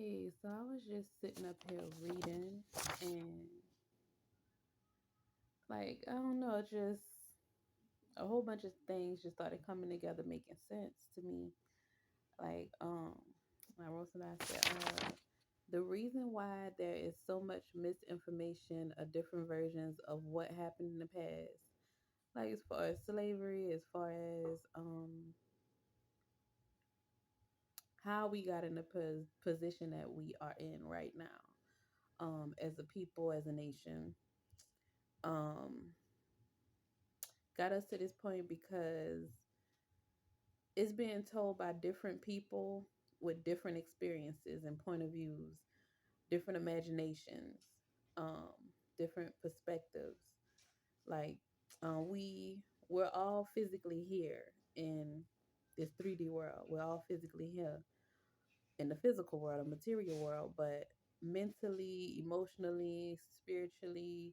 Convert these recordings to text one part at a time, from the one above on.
Hey, so I was just sitting up here reading and I don't know, just a whole bunch of things just started coming together making sense to me. Like, I wrote something, I said, the reason why there is so much misinformation of different versions of what happened in the past, like as far as slavery, as far as how we got in the position that we are in right now, as a people, as a nation. Um, got us to this point because it's being told by different people with different experiences and point of views, different imaginations, um, different perspectives. Like we're all physically here in this 3D world. We're all physically here in the physical world, a material world, but mentally, emotionally, spiritually,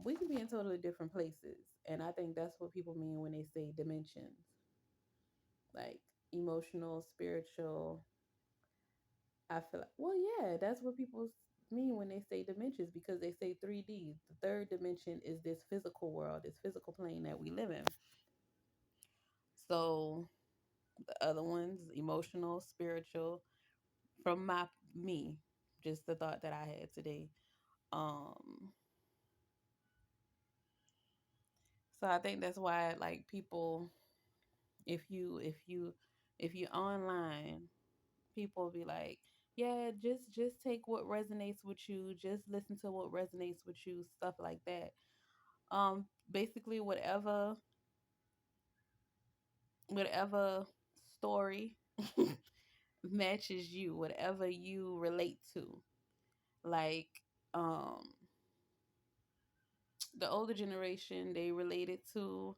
we can be in totally different places. And I think that's what people mean when they say dimensions, like emotional, spiritual. I feel like, well, yeah, that's what people mean when they say dimensions, because they say 3D. The third dimension is this physical world, this physical plane that we live in. So the other ones, emotional, spiritual, from my me, just the thought that I had today. Um, so I think that's why like people, if you online, people will be like, yeah, just take what resonates with you, just listen to what resonates with you, stuff like that. Basically whatever story matches you, whatever you relate to. Like um the older generation, they related to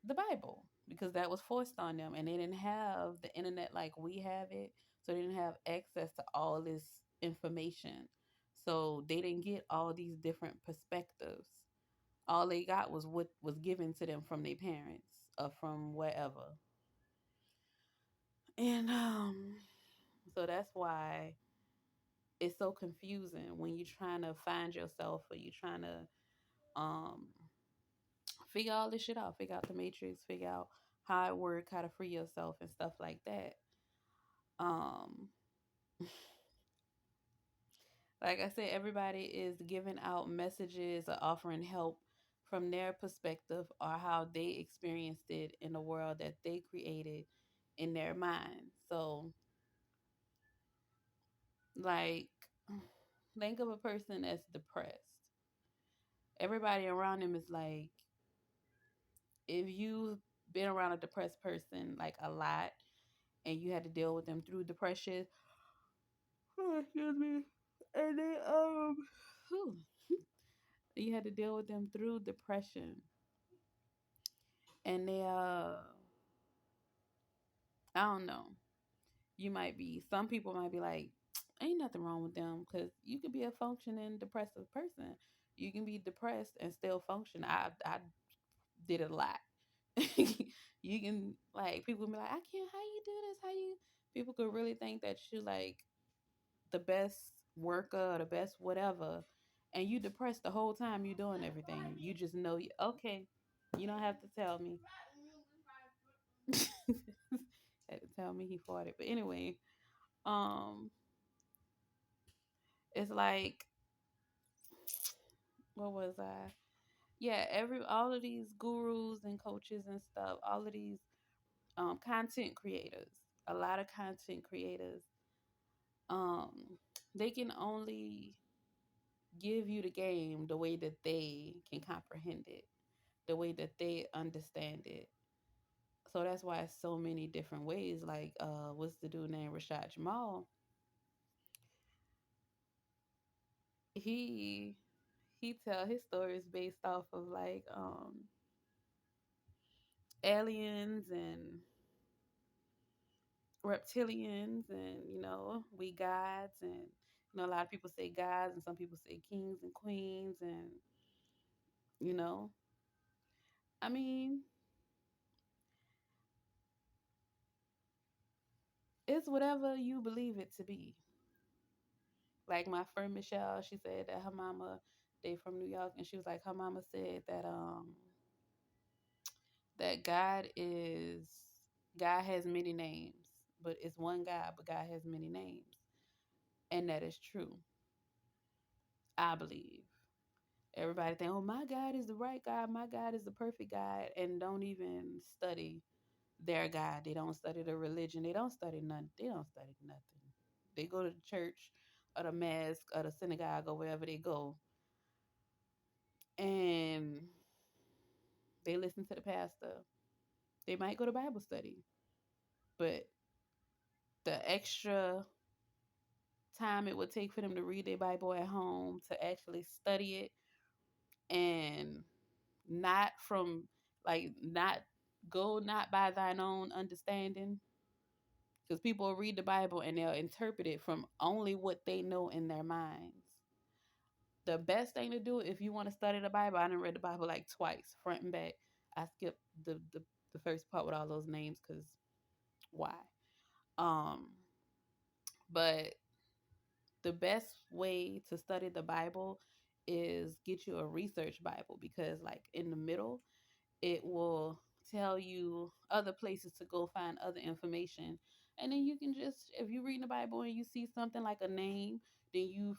the Bible because that was forced on them, and they didn't have the internet like we have it, so they didn't have access to all this information. So they didn't get all these different perspectives. All they got was what was given to them from their parents or from wherever. And so that's why it's so confusing when you're trying to find yourself or you're trying to um figure all this shit out, figure out the matrix, figure out how it works, how to free yourself and stuff like that. Um, like I said, everybody is giving out messages or offering help from their perspective or how they experienced it in the world that they created in their mind. So, like, think of a person that's depressed. Everybody around them is like, if you've been around a depressed person like a lot and you had to deal with them through depression, excuse me, and they whew, you had to deal with them through depression, and they I don't know. You might be. Some people might be like, ain't nothing wrong with them because you could be a functioning depressive person. You can be depressed and still function. I did it a lot. You can like people can be like, I can't. How you do this? How you? People could really think that you like the best worker or the best whatever, and you depressed the whole time you doing everything. You just know you okay. You don't have to tell me. Had to tell me he fought it. But anyway, um, it's like what was I? Yeah, every all of these gurus and coaches and stuff, all of these content creators, a lot of content creators, um, they can only give you the game the way that they can comprehend it, the way that they understand it. So that's why it's so many different ways. Like, what's the dude named Rashad Jamal? He he tell his stories based off of like aliens and reptilians and we gods and a lot of people say gods and some people say kings and queens and you know I mean It's whatever you believe it to be. Like my friend Michelle, she said that her mama, they from New York, and she was like, her mama said that God has many names, but it's one God, but God has many names. And that is true, I believe. Everybody think, oh, my God is the right God, my God is the perfect God, and don't even study their God. They don't study the religion. They don't study nothing. They don't study nothing. They go to the church or the mosque or the synagogue or wherever they go, and they listen to the pastor. They might go to Bible study, but the extra time it would take for them to read their Bible at home, to actually study it, and not from not go not by thine own understanding, because people will read the Bible and they'll interpret it from only what they know in their minds. The best thing to do if you want to study the Bible, I done read the Bible like twice, front and back. I skipped the first part with all those names because why? Um, but the best way to study the Bible is get you a research Bible, because like in the middle it will tell you other places to go find other information. And then you can just, if you read the Bible and you see something like a name, then you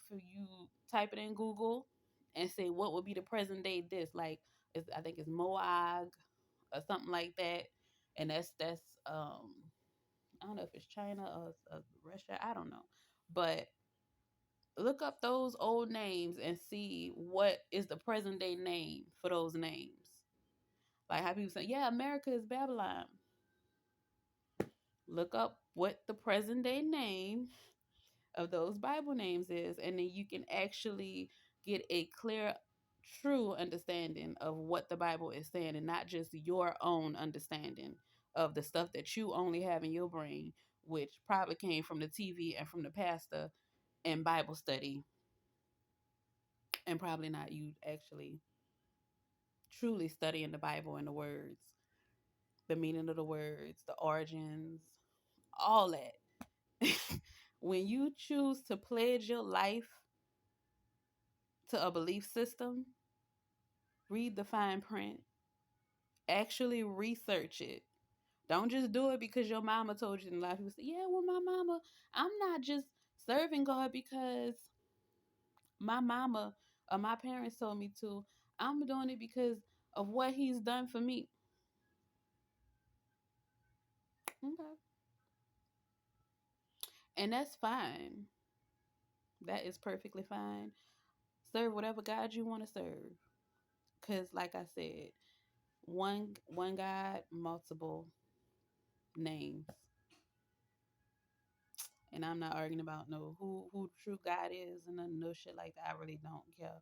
type it in Google and say what would be the present day this, like I think it's Moag or something like that. And that's I don't know if it's China or Russia, I don't know. But look up those old names and see what is the present day name for those names. Like how people say, yeah, America is Babylon. Look up what the present day name of those Bible names is, and then you can actually get a clear, true understanding of what the Bible is saying, and not just your own understanding of the stuff that you only have in your brain, which probably came from the TV and from the pastor and Bible study, and probably not you actually truly studying the Bible and the words, the meaning of the words, the origins, all that. When you choose to pledge your life to a belief system, read the fine print, actually research it. Don't just do it because your mama told you. And a lot of people say, yeah, well, my mama, I'm not just serving God because my mama or my parents told me to. I'm doing it because of what he's done for me. Okay. And that's fine. That is perfectly fine. Serve whatever God you want to serve. Because, like I said, one God, multiple names. And I'm not arguing about no who true God is and no shit like that. I really don't care.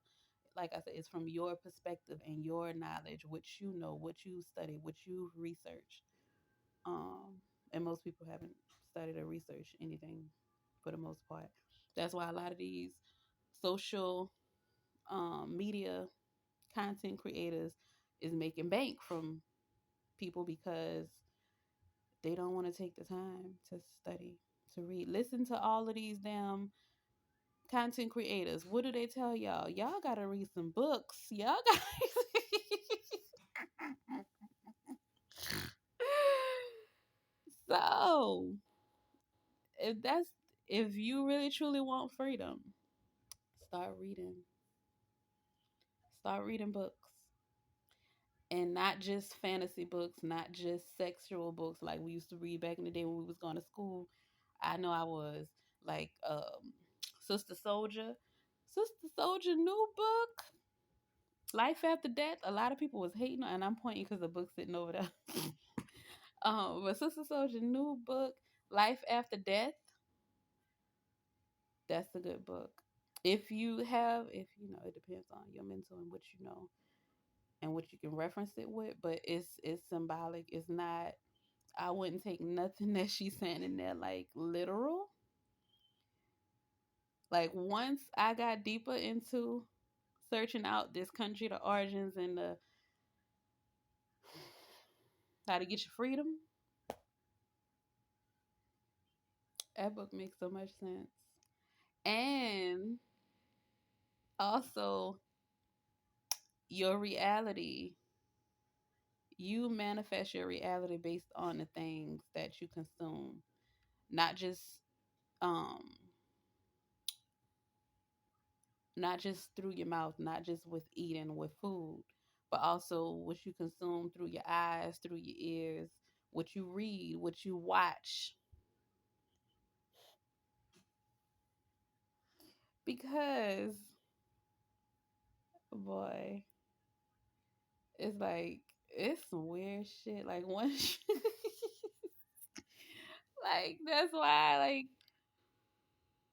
Like I said, it's from your perspective and your knowledge, what you know, what you study, what you've researched. And most people haven't studied or researched anything for the most part. That's why a lot of these social media content creators is making bank from people, because they don't want to take the time to study, to read. Listen to all of these damn content creators. What do they tell y'all? Y'all gotta read some books. Y'all got so if that's if you really truly want freedom, start reading. Start reading books. And not just fantasy books, not just sexual books like we used to read back in the day when we was going to school. I know I was like Sister Soldier. Sister Soldier new book, Life After Death. A lot of people was hating, and I'm pointing because the book's sitting over there. But Sister Soldier new book, Life After Death. That's a good book. If you know, it depends on your mental and what you know and what you can reference it with, but it's symbolic. It's not. I wouldn't take nothing that she's saying in there like literal. Like once I got deeper into searching out this country, the origins, and the how to get your freedom, That book makes so much sense. And also, your reality, you manifest your reality based on the things that you consume, not just um not just through your mouth, not just with eating with food, but also what you consume through your eyes, through your ears, what you read, what you watch. Because, boy, it's like, it's some weird shit. Like, once, like, that's why, like,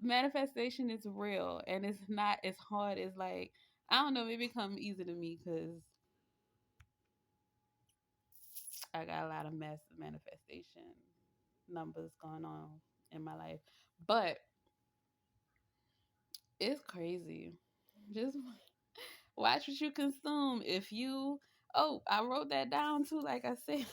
manifestation is real and it's not as hard as, like, I don't know, maybe it come easy to me because I got a lot of manifestation numbers going on in my life. But it's crazy. Just watch what you consume. If you, oh, I wrote that down too. Like I said,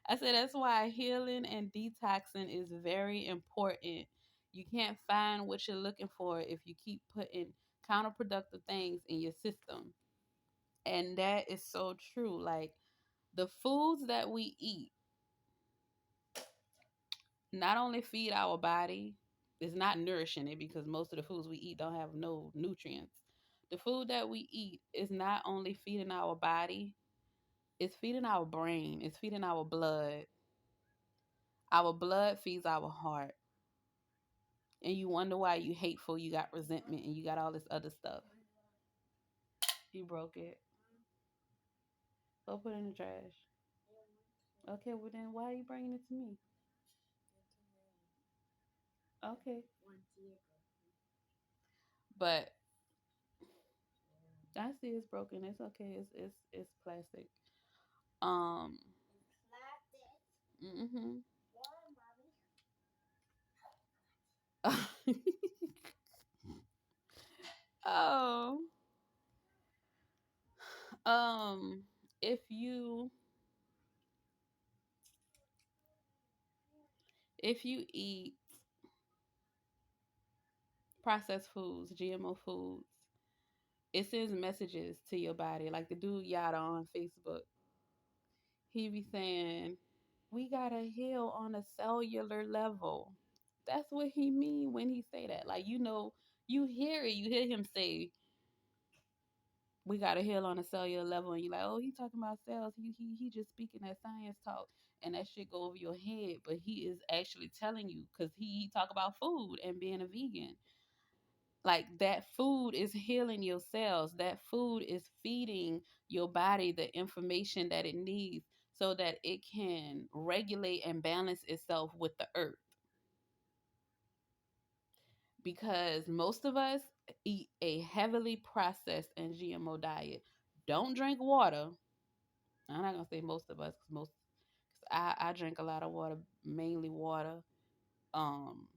I said that's why healing and detoxing is very important. You can't find what you're looking for if you keep putting counterproductive things in your system. And that is so true. Like the foods that we eat not only feed our body, it's not nourishing it because most of the foods we eat don't have no nutrients. The food that we eat is not only feeding our body, it's feeding our brain, it's feeding our blood. Our blood feeds our heart. And you wonder why you hateful, you got resentment, and you got all this other stuff. You broke it. Go put it in the trash. Okay, well then why are you bringing it to me? Okay. But I see it's broken. It's okay. It's plastic. Um. Mhm. Oh. Um. If you if you eat processed foods, GMO foods, it sends messages to your body. Like the dude Yada on Facebook, he be saying, "We gotta heal on a cellular level." That's what he mean when he say that. Like you hear it. You hear him say, "We gotta heal on a cellular level," and you're like, "Oh, he talking about cells. He just speaking that science talk." And that shit go over your head, but he is actually telling you because he talk about food and being a vegan. Like that food is healing your cells. That food is feeding your body the information that it needs so that it can regulate and balance itself with the earth. Because most of us eat a heavily processed and GMO diet. Don't drink water. I'm not gonna say most of us, because I drink a lot of water, mainly water. Um,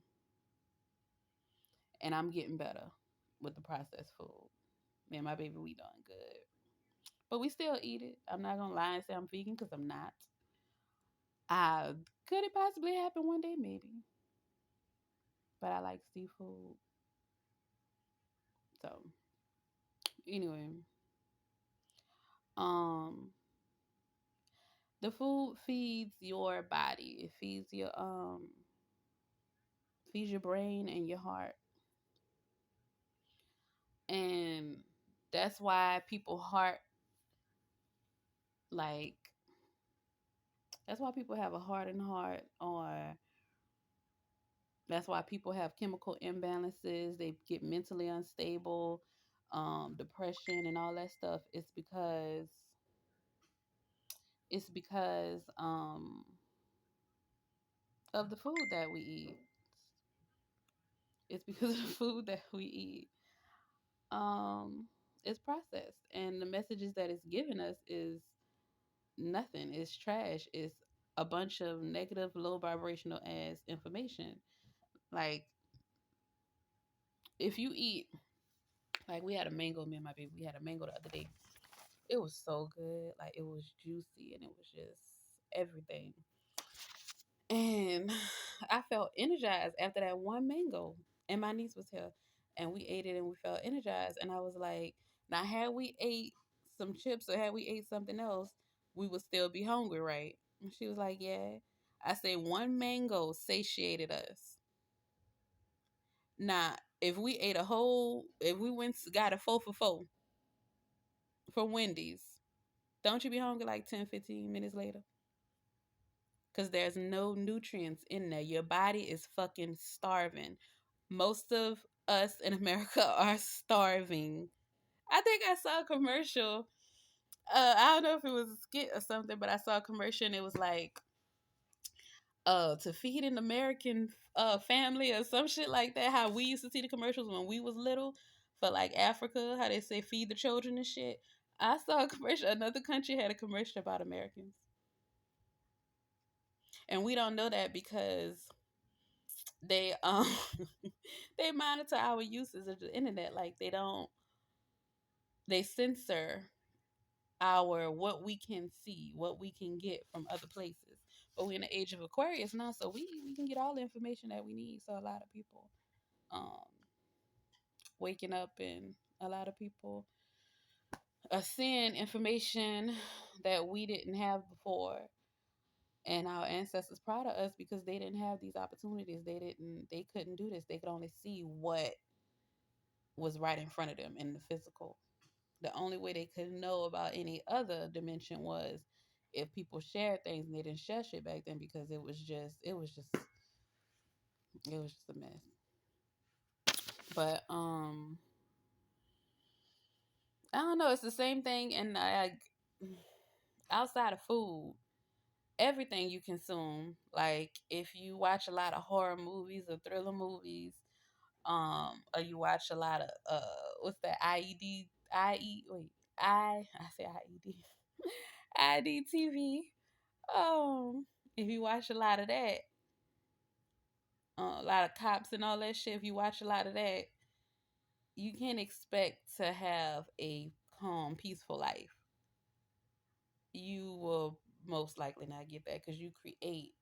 and I'm getting better with the processed food. Me and my baby, we doing good. But we still eat it. I'm not gonna lie and say I'm vegan because I'm not. Could it possibly happen one day? Maybe. But I like seafood. So anyway, um, the food feeds your body. It feeds your brain and your heart, and that's why people heart like that's why people have a hardened heart, or that's why people have chemical imbalances. They get mentally unstable, depression, and all that stuff. It's because of the food that we eat. It's because of the food that we eat. It's processed, and the messages that it's giving us is nothing. It's trash. It's a bunch of negative, low vibrational ass information. Like if you eat, like we had a mango, me and my baby, we had a mango the other day. It was so good. Like it was juicy and it was just everything. And I felt energized after that one mango. And my niece was here, and we ate it, and we felt energized. And I was like, now had we ate some chips or had we ate something else, we would still be hungry, right? And she was like, yeah. I say one mango satiated us. Now, if we ate a whole, if we went got a 4 for 4 from Wendy's, don't you be hungry like 10, 15 minutes later? Because there's no nutrients in there. Your body is fucking starving. Most of us in America are starving. I think I saw a commercial. I don't know if it was a skit or something, but I saw a commercial and it was like, to feed an American family or some shit like that. How we used to see the commercials when we was little for like Africa, how they say feed the children and shit. I saw a commercial. Another country had a commercial about Americans, and we don't know that because they they monitor our uses of the internet. Like they censor our what we can see, what we can get from other places. But we're in the age of Aquarius now, so we can get all the information that we need. So a lot of people um waking up, and a lot of people are seeing information that we didn't have before. And our ancestors proud of us because they didn't have these opportunities. They couldn't do this. They could only see what was right in front of them in the physical. The only way they could know about any other dimension was if people shared things, and they didn't share shit back then because it was just a mess. But I don't know, it's the same thing. And outside of food, everything you consume, like if you watch a lot of horror movies or thriller movies, or you watch a lot of what's that, IED, IE wait, I say IED, IDTV. If you watch a lot of that, a lot of cops and all that shit, if you watch a lot of that, you can't expect to have a calm, peaceful life. You will most likely not get that because you create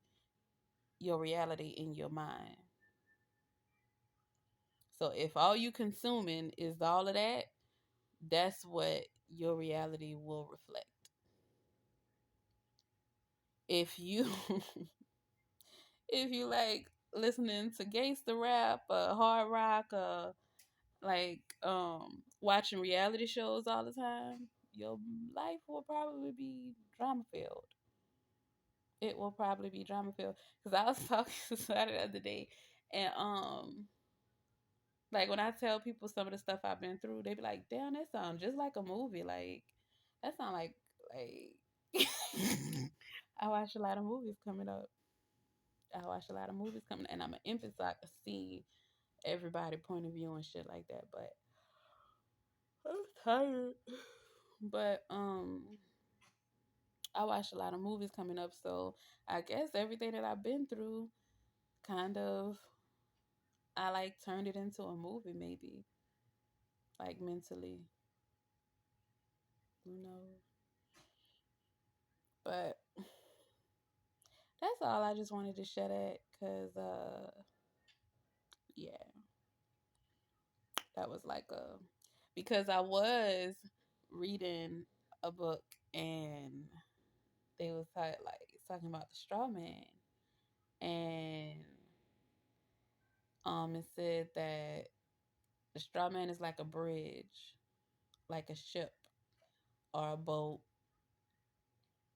your reality in your mind. So if all you consuming is all of that, that's what your reality will reflect. If you if you like listening to gangster rap or hard rock or like watching reality shows all the time, your life will probably be drama filled. It will probably be drama filled. Because I was talking to somebody the other day, and like when I tell people some of the stuff I've been through, they be like, "Damn, that sounds just like a movie." Like that sound like I watch a lot of movies coming up. I watch a lot of movies coming, and I'm an emphasize see everybody point of view and shit like that. But I'm tired. But I watched a lot of movies coming up, so I guess everything that I've been through kind of I like turned it into a movie maybe. Like mentally. Who knows? But that's all I just wanted to share that cuz yeah, that was like a because I was reading a book, and they was talking about the straw man, and it said that the straw man is like a bridge, like a ship or a boat,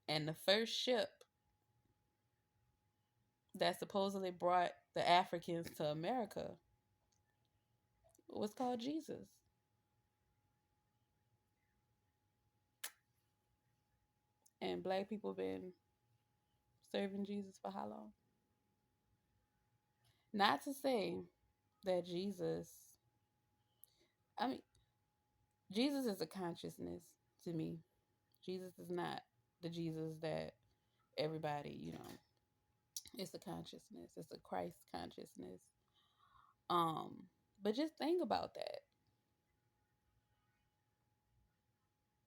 and the first ship that supposedly brought the Africans to America was called Jesus. And black people been serving Jesus for how long? Not to say that I mean, Jesus is a consciousness to me. Jesus is not the Jesus that everybody, it's a consciousness. It's a Christ consciousness. Um, but just think about that.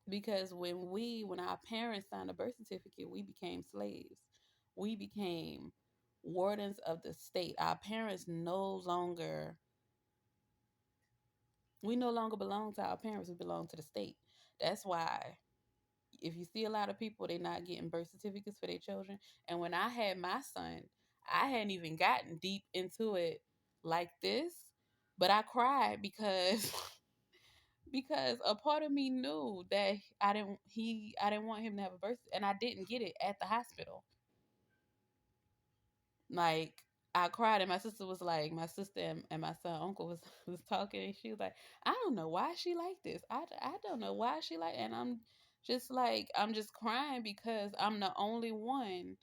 Because when our parents signed a birth certificate, we became slaves. We became wardens of the state. Our parents no longer, we no longer belong to our parents, we belong to the state. That's why if you see a lot of people, they're not getting birth certificates for their children. And when I had my son, I hadn't even gotten deep into it like this, but I cried because because a part of me knew that I didn't want him to have a birth, and I didn't get it at the hospital. Like, I cried, and my sister was like, my sister and my son uncle was talking, and she was like, I don't know why she like this. I don't know why she like, and I'm just like, I'm just crying because I'm the only one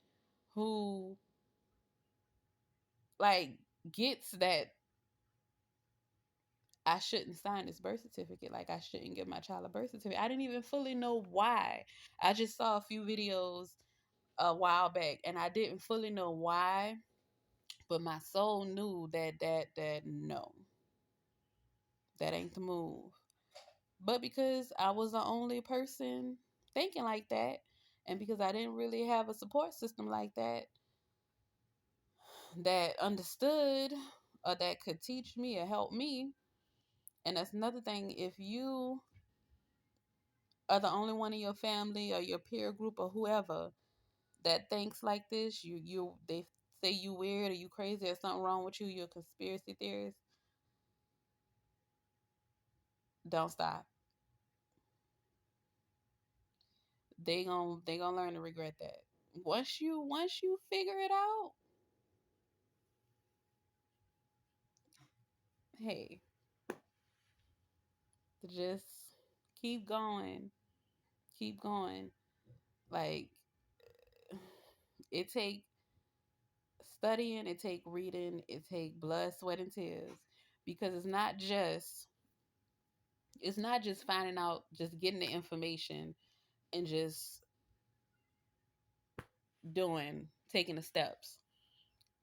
who like gets that I shouldn't sign this birth certificate. Like, I shouldn't give my child a birth certificate. I didn't even fully know why. I just saw a few videos a while back, and I didn't fully know why, but my soul knew that no, that ain't the move. But because I was the only person thinking like that, and because I didn't really have a support system like that that understood or that could teach me or help me, and that's another thing, if you are the only one in your family or your peer group or whoever that thinks like this, they say you weird or you crazy or something wrong with you, you're a conspiracy theorist, don't stop. They gonna learn to regret that. Once you figure it out, hey, just keep going. Keep going. Like, it take studying, it take reading, it take blood, sweat, and tears. Because it's not just finding out, just getting the information and just taking the steps.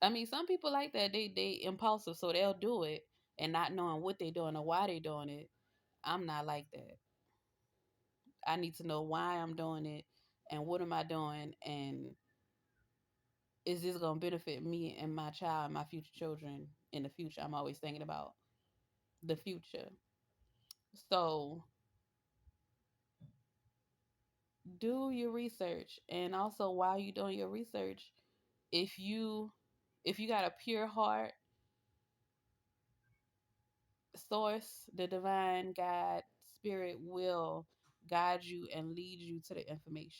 I mean, some people like that. They impulsive, so they'll do it and not knowing what they're doing or why they're doing it. I'm not like that. I need to know why I'm doing it and what am I doing, and is this gonna benefit me and my child and my future children in the future? I'm always thinking about the future. So do your research, and also while you're doing your research, if you if you got a pure heart, source, the divine God, spirit will guide you and lead you to the information.